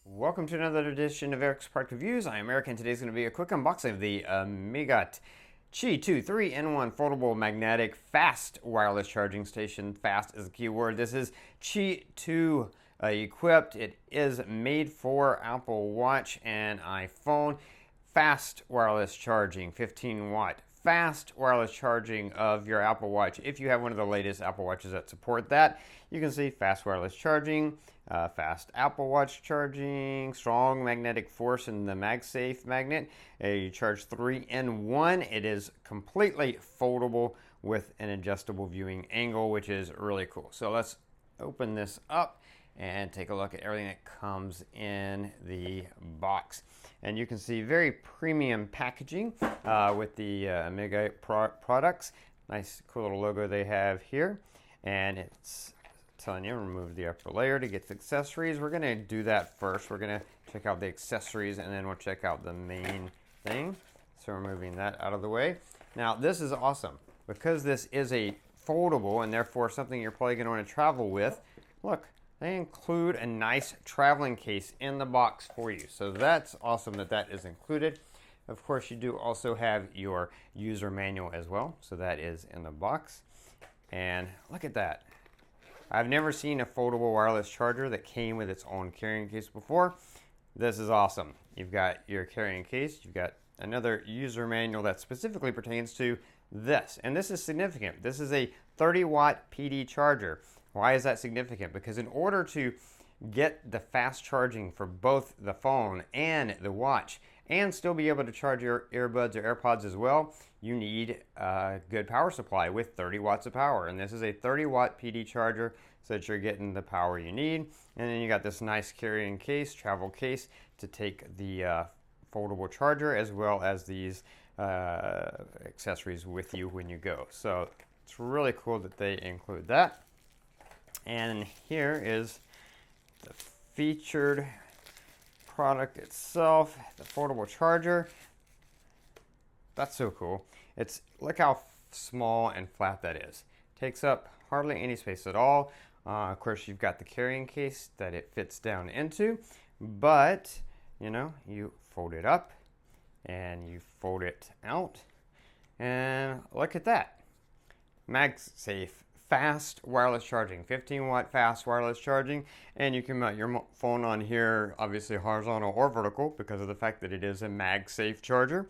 Welcome to another edition of Eric's Product Reviews. I am Eric, and today's going to be a quick unboxing of the AMEGAT Qi 2 3-in-1 foldable magnetic fast wireless charging station. Fast is the key word. This is Qi 2 equipped. It is made for Apple Watch and iPhone. Fast wireless charging, 15 watt. Fast wireless charging of your Apple Watch. If you have one of the latest Apple Watches that support that, you can see fast wireless charging, fast Apple Watch charging, strong magnetic force in the MagSafe magnet. You charge 3-in-1. It is completely foldable with an adjustable viewing angle, which is really cool. So let's open this up and take a look at everything that comes in the box. And you can see very premium packaging with the AMEGAT products. Nice cool little logo they have here. And it's telling you remove the upper layer to get the accessories. We're going to do that first. We're going to check out the accessories and then we'll check out the main thing. So we're moving that out of the way. Now this is awesome because this is a foldable and therefore something you're probably going to want to travel with. Look, they include a nice traveling case in the box for you. So that's awesome that that is included. Of course, you do also have your user manual as well. So that is in the box. And look at that. I've never seen a foldable wireless charger that came with its own carrying case before. This is awesome. You've got your carrying case. You've got another user manual that specifically pertains to this. And this is significant. This is a 30-watt PD charger. Why is that significant? Because in order to get the fast charging for both the phone and the watch and still be able to charge your earbuds or AirPods as well, you need a good power supply with 30 watts of power. And this is a 30-watt PD charger so that you're getting the power you need. And then you got this nice carrying case, travel case, to take the foldable charger as well as these accessories with you when you go. So it's really cool that they include that. And here is the featured product itself, the foldable charger. That's so cool. Look how small and flat that is. Takes up hardly any space at all. Of course, you've got the carrying case that it fits down into, but you know, you fold it up and you fold it out, and look at that. MagSafe fast wireless charging, 15-watt fast wireless charging, and you can mount your phone on here, obviously horizontal or vertical because of the fact that it is a MagSafe charger.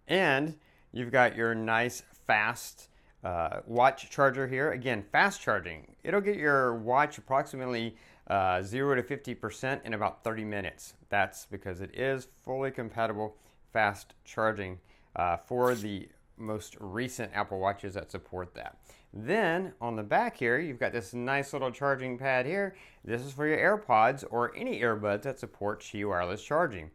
And you've got your nice fast watch charger here. Again, fast charging. It'll get your watch approximately 0 to 50% in about 30 minutes. That's because it is fully compatible fast charging for the most recent Apple Watches that support that. Then on the back here, you've got this nice little charging pad here. This is for your AirPods or any earbuds that support Qi wireless charging.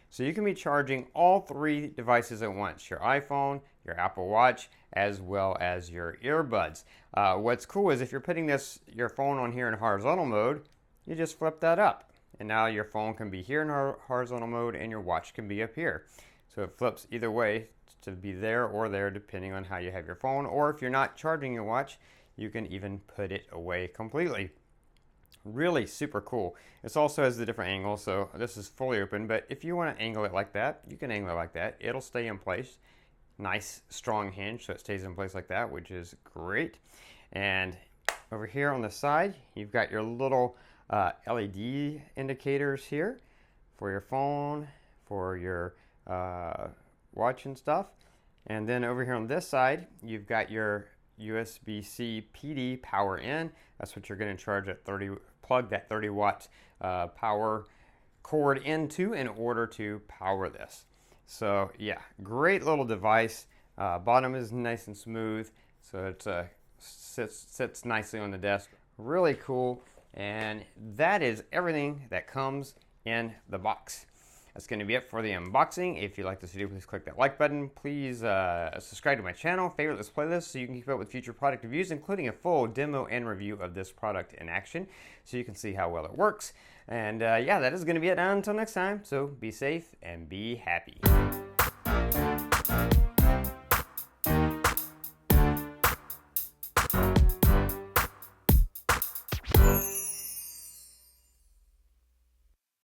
So you can be charging all three devices at once, your iPhone, your Apple Watch, as well as your earbuds. What's cool is if you're putting your phone on here in horizontal mode, you just flip that up. And now your phone can be here in horizontal mode and your watch can be up here. So it flips either way to be there or there depending on how you have your phone, or if you're not charging your watch, you can even put it away completely. Really super cool. It also has the different angles, so this is fully open, but if you want to angle it like that, you can angle it like that. It'll stay in place. Nice strong hinge, so it stays in place like that, which is great. And over here on the side, you've got your little LED indicators here for your phone, for your watch and stuff. And then over here on this side, you've got your USB-C PD power in. That's what you're going to charge at plug that 30 watt power cord into in order to power this. So yeah, great little device. Bottom is nice and smooth, so it sits nicely on the desk. Really cool. And that is everything that comes in the box. That's going to be it for the unboxing. If you like this video, please click that like button. Please subscribe to my channel, favorite this playlist so you can keep up with future product reviews, including a full demo and review of this product in action so you can see how well it works. And yeah, that is going to be it. Until next time, so be safe and be happy.